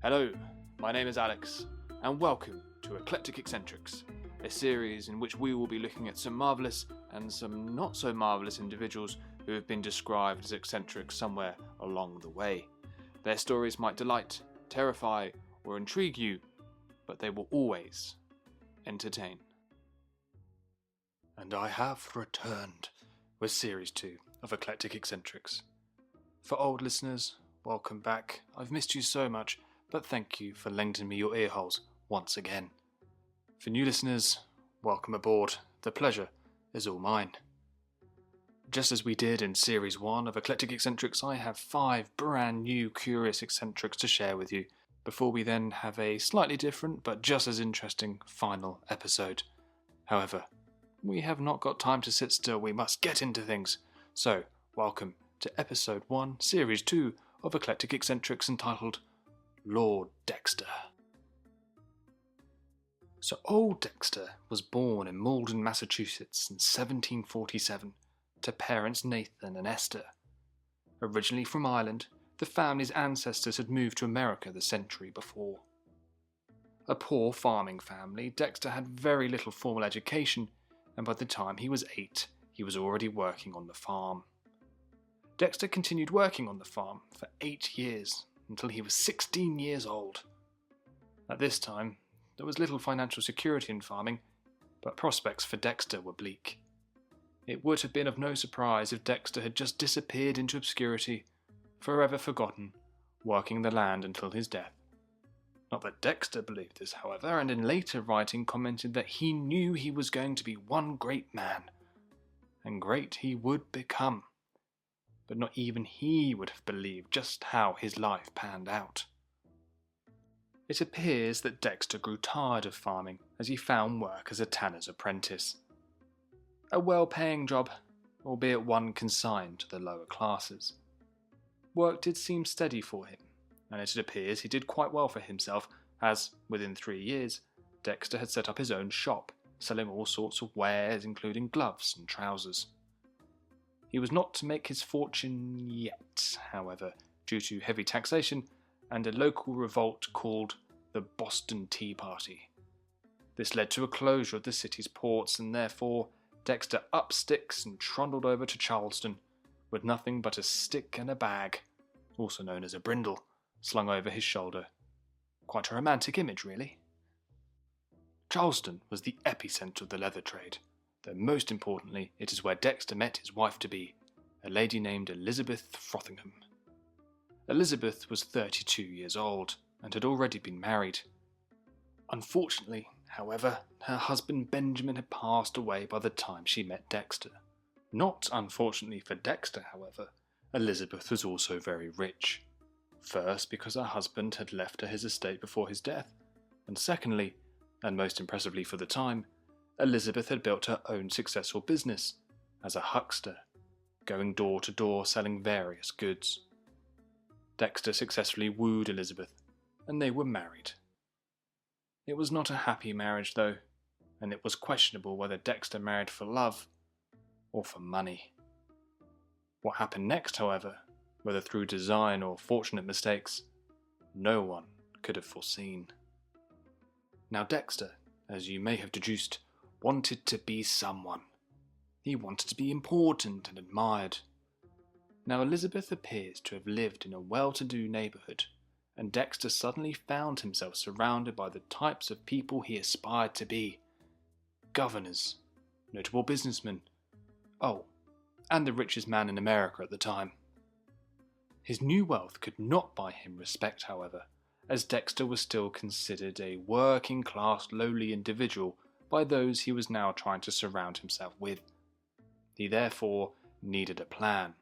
Hello, my name is Alex, and welcome to Eclectic Eccentrics, a series in which we will be looking at some marvellous and some not so marvellous individuals who have been described as eccentric somewhere along the way. Their stories might delight, terrify, or intrigue you, but they will always entertain. And I have returned with Series 2 of Eclectic Eccentrics. For old listeners, welcome back. I've missed you so much, but thank you for lending me your earholes once again. For new listeners, welcome aboard. The pleasure is all mine. Just as we did in Series 1 of Eclectic Eccentrics, I have 5 brand new curious eccentrics to share with you, before we then have a slightly different but just as interesting final episode. However, we have not got time to sit still, we must get into things. So, welcome to Episode 1, Series 2 of Eclectic Eccentrics, entitled Lord Dexter. So old Dexter was born in Malden, Massachusetts in 1747 to parents Nathan and Esther. Originally from Ireland, the family's ancestors had moved to America the century before. A poor farming family, Dexter had very little formal education, and by the time he was 8, he was already working on the farm. Dexter continued working on the farm for 8 years, until he was 16 years old. At this time, there was little financial security in farming, but prospects for Dexter were bleak. It would have been of no surprise if Dexter had just disappeared into obscurity, forever forgotten, working the land until his death. Not that Dexter believed this, however, and in later writing commented that he knew he was going to be one great man, and great he would become. But not even he would have believed just how his life panned out. It appears that Dexter grew tired of farming as he found work as a tanner's apprentice. A well-paying job, albeit one consigned to the lower classes. Work did seem steady for him, and it appears he did quite well for himself as, within 3 years, Dexter had set up his own shop, selling all sorts of wares including gloves and trousers. He was not to make his fortune yet, however, due to heavy taxation and a local revolt called the Boston Tea Party. This led to a closure of the city's ports, and therefore Dexter up sticks and trundled over to Charleston with nothing but a stick and a bag, also known as a brindle, slung over his shoulder. Quite a romantic image, really. Charleston was the epicenter of the leather trade, though most importantly it is where Dexter met his wife-to-be, a lady named Elizabeth Frothingham. Elizabeth was 32 years old and had already been married. Unfortunately, however, her husband Benjamin had passed away by the time she met Dexter. Not unfortunately for Dexter, however, Elizabeth was also very rich. First, because her husband had left her his estate before his death, and secondly, and most impressively for the time, Elizabeth had built her own successful business as a huckster, going door to door selling various goods. Dexter successfully wooed Elizabeth, and they were married. It was not a happy marriage, though, and it was questionable whether Dexter married for love or for money. What happened next, however, whether through design or fortunate mistakes, no one could have foreseen. Now Dexter, as you may have deduced, wanted to be someone. He wanted to be important and admired. Now Elizabeth appears to have lived in a well-to-do neighbourhood, and Dexter suddenly found himself surrounded by the types of people he aspired to be. Governors, notable businessmen, and the richest man in America at the time. His new wealth could not buy him respect, however, as Dexter was still considered a working-class, lowly individual by those he was now trying to surround himself with. He therefore needed a plan,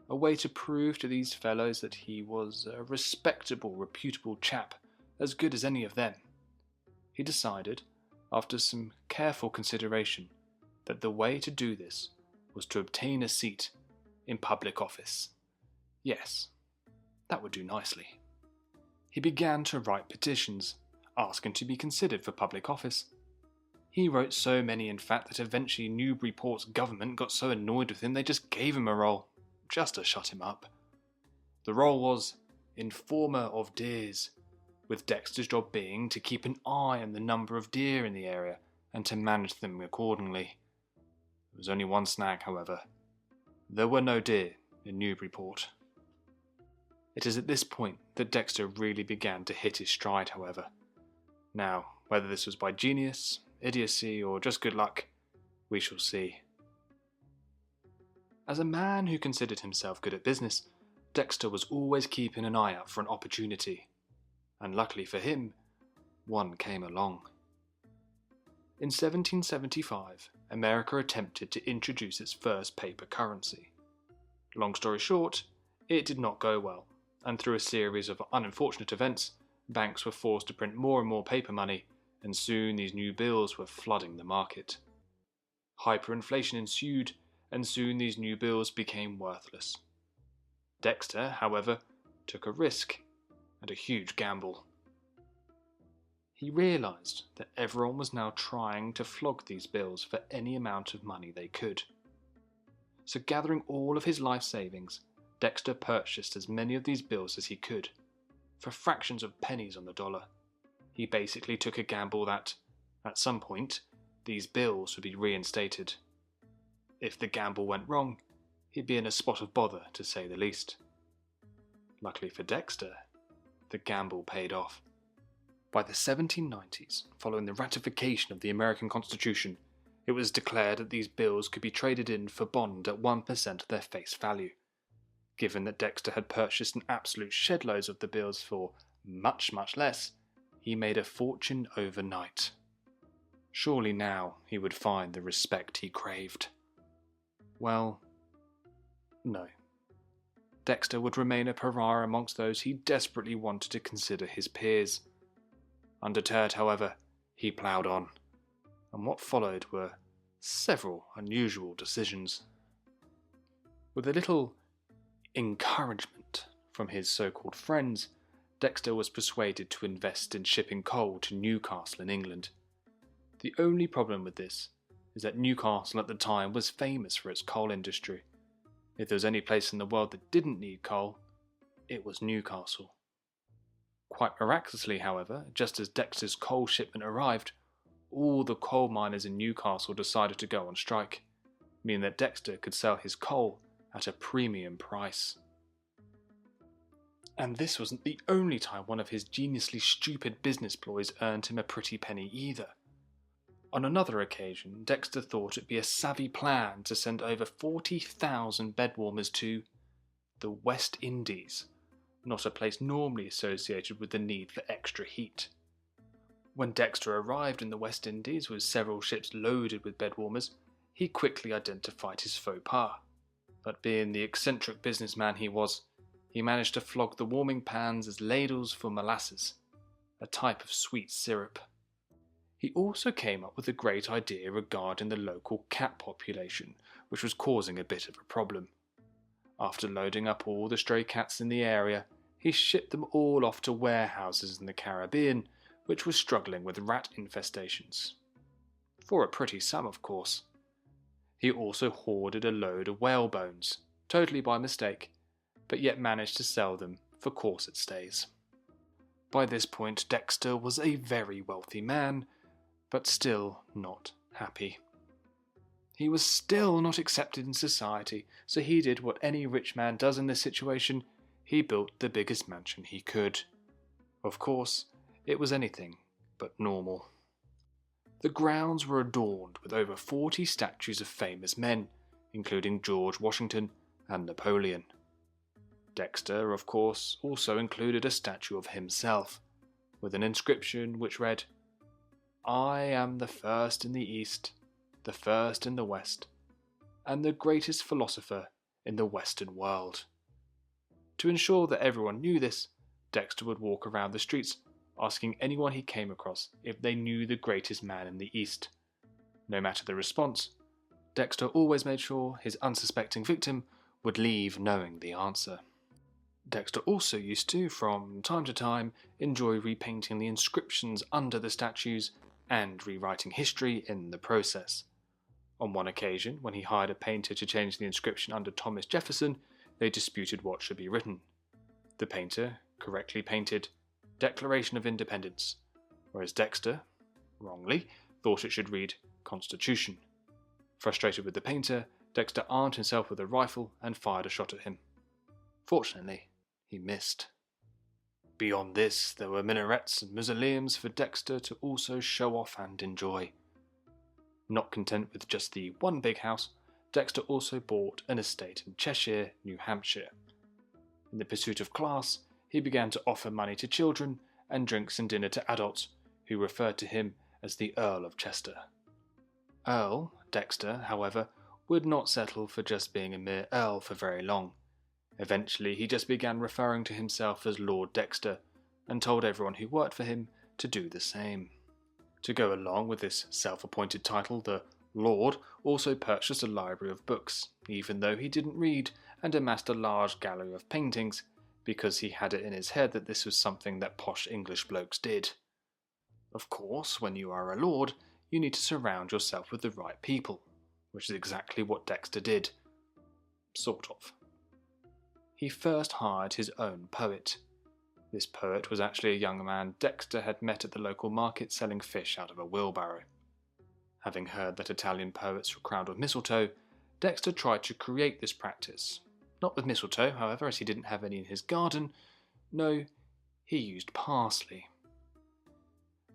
a way to prove to these fellows that he was a respectable, reputable chap, as good as any of them. He decided, after some careful consideration, that the way to do this was to obtain a seat in public office. Yes, that would do nicely. He began to write petitions, asking to be considered for public office. He wrote so many, in fact, that eventually Newburyport's government got so annoyed with him they just gave him a role, just to shut him up. The role was Informer of Deers, with Dexter's job being to keep an eye on the number of deer in the area and to manage them accordingly. There was only one snag, however. There were no deer in Newburyport. It is at this point that Dexter really began to hit his stride, however. Now, whether this was by genius, idiocy, or just good luck, we shall see. As a man who considered himself good at business, Dexter was always keeping an eye out for an opportunity, and luckily for him, one came along. In 1775, America attempted to introduce its first paper currency. Long story short, it did not go well, and through a series of unfortunate events, banks were forced to print more and more paper money, and soon these new bills were flooding the market. Hyperinflation ensued, and soon these new bills became worthless. Dexter, however, took a risk, and a huge gamble. He realised that everyone was now trying to flog these bills for any amount of money they could. So gathering all of his life savings, Dexter purchased as many of these bills as he could, for fractions of pennies on the dollar. He basically took a gamble that, at some point, these bills would be reinstated. If the gamble went wrong, he'd be in a spot of bother, to say the least. Luckily for Dexter, the gamble paid off. By the 1790s, following the ratification of the American Constitution, it was declared that these bills could be traded in for bond at 1% of their face value. Given that Dexter had purchased an absolute shedloads of the bills for much, much less, he made a fortune overnight. Surely now he would find the respect he craved. Well, no. Dexter would remain a pariah amongst those he desperately wanted to consider his peers. Undeterred, however, he ploughed on, and what followed were several unusual decisions. With a little encouragement from his so-called friends, Dexter was persuaded to invest in shipping coal to Newcastle in England. The only problem with this is that Newcastle at the time was famous for its coal industry. If there was any place in the world that didn't need coal, it was Newcastle. Quite miraculously, however, just as Dexter's coal shipment arrived, all the coal miners in Newcastle decided to go on strike, meaning that Dexter could sell his coal at a premium price. And this wasn't the only time one of his geniusly stupid business ploys earned him a pretty penny either. On another occasion, Dexter thought it'd be a savvy plan to send over 40,000 bedwarmers to the West Indies, not a place normally associated with the need for extra heat. When Dexter arrived in the West Indies with several ships loaded with bedwarmers, he quickly identified his faux pas. But being the eccentric businessman he was, he managed to flog the warming pans as ladles for molasses, a type of sweet syrup. He also came up with a great idea regarding the local cat population, which was causing a bit of a problem. After loading up all the stray cats in the area, he shipped them all off to warehouses in the Caribbean, which was struggling with rat infestations. For a pretty sum, of course. He also hoarded a load of whale bones, totally by mistake, but yet managed to sell them for corset stays. By this point, Dexter was a very wealthy man, but still not happy. He was still not accepted in society, so he did what any rich man does in this situation. He built the biggest mansion he could. Of course, it was anything but normal. The grounds were adorned with over 40 statues of famous men, including George Washington and Napoleon. Dexter, of course, also included a statue of himself, with an inscription which read, "I am the first in the East, the first in the West, and the greatest philosopher in the Western world." To ensure that everyone knew this, Dexter would walk around the streets asking anyone he came across if they knew the greatest man in the East. No matter the response, Dexter always made sure his unsuspecting victim would leave knowing the answer. Dexter also used to, from time to time, enjoy repainting the inscriptions under the statues and rewriting history in the process. On one occasion, when he hired a painter to change the inscription under Thomas Jefferson, they disputed what should be written. The painter correctly painted Declaration of Independence, whereas Dexter, wrongly, thought it should read Constitution. Frustrated with the painter, Dexter armed himself with a rifle and fired a shot at him. Fortunately, he missed. Beyond this, there were minarets and mausoleums for Dexter to also show off and enjoy. Not content with just the one big house, Dexter also bought an estate in Cheshire, New Hampshire. In the pursuit of class, he began to offer money to children and drinks and dinner to adults, who referred to him as the Earl of Chester. Earl Dexter, however, would not settle for just being a mere Earl for very long. Eventually, he just began referring to himself as Lord Dexter, and told everyone who worked for him to do the same. To go along with this self-appointed title, the Lord also purchased a library of books, even though he didn't read, and amassed a large gallery of paintings, because he had it in his head that this was something that posh English blokes did. Of course, when you are a lord, you need to surround yourself with the right people, which is exactly what Dexter did. Sort of. He first hired his own poet. This poet was actually a young man Dexter had met at the local market selling fish out of a wheelbarrow. Having heard that Italian poets were crowned with mistletoe, Dexter tried to create this practice. Not with mistletoe, however, as he didn't have any in his garden. No, he used parsley.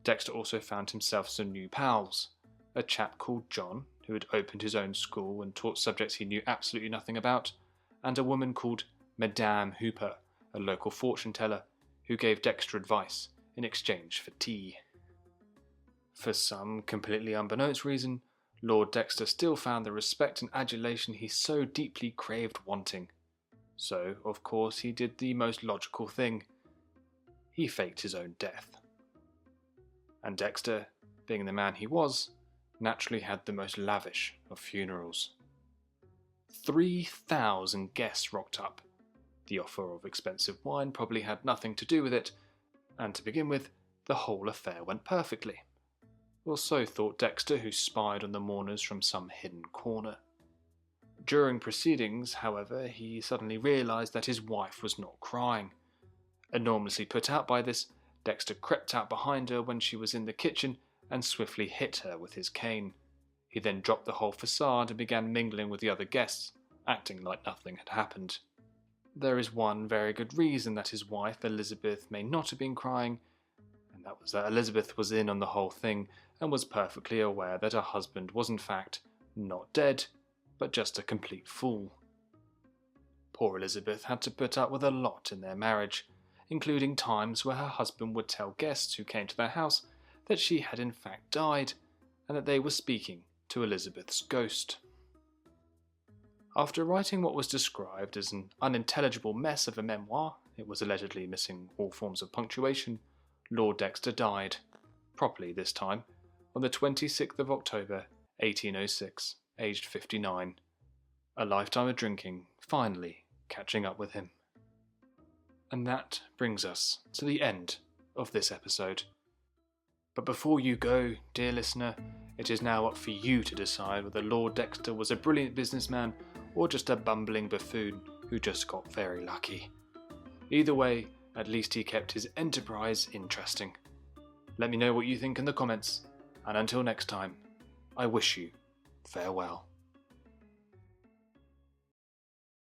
Dexter also found himself some new pals, a chap called John, who had opened his own school and taught subjects he knew absolutely nothing about, and a woman called Madame Hooper, a local fortune-teller, who gave Dexter advice in exchange for tea. For some completely unbeknownst reason, Lord Dexter still found the respect and adulation he so deeply craved wanting. So, of course, he did the most logical thing. He faked his own death. And Dexter, being the man he was, naturally had the most lavish of funerals. 3,000 guests rocked up. The offer of expensive wine probably had nothing to do with it, and to begin with, the whole affair went perfectly. Well, so thought Dexter, who spied on the mourners from some hidden corner. During proceedings, however, he suddenly realised that his wife was not crying. Enormously put out by this, Dexter crept out behind her when she was in the kitchen and swiftly hit her with his cane. He then dropped the whole facade and began mingling with the other guests, acting like nothing had happened. There is one very good reason that his wife, Elizabeth, may not have been crying, and that was that Elizabeth was in on the whole thing and was perfectly aware that her husband was in fact not dead, but just a complete fool. Poor Elizabeth had to put up with a lot in their marriage, including times where her husband would tell guests who came to their house that she had in fact died, and that they were speaking to Elizabeth's ghost. After writing what was described as an unintelligible mess of a memoir, it was allegedly missing all forms of punctuation, Lord Dexter died, properly this time, on the 26th of October, 1806, aged 59. A lifetime of drinking finally catching up with him. And that brings us to the end of this episode. But before you go, dear listener, it is now up for you to decide whether Lord Dexter was a brilliant businessman or just a bumbling buffoon who just got very lucky. Either way, at least he kept his enterprise interesting. Let me know what you think in the comments, and until next time, I wish you farewell.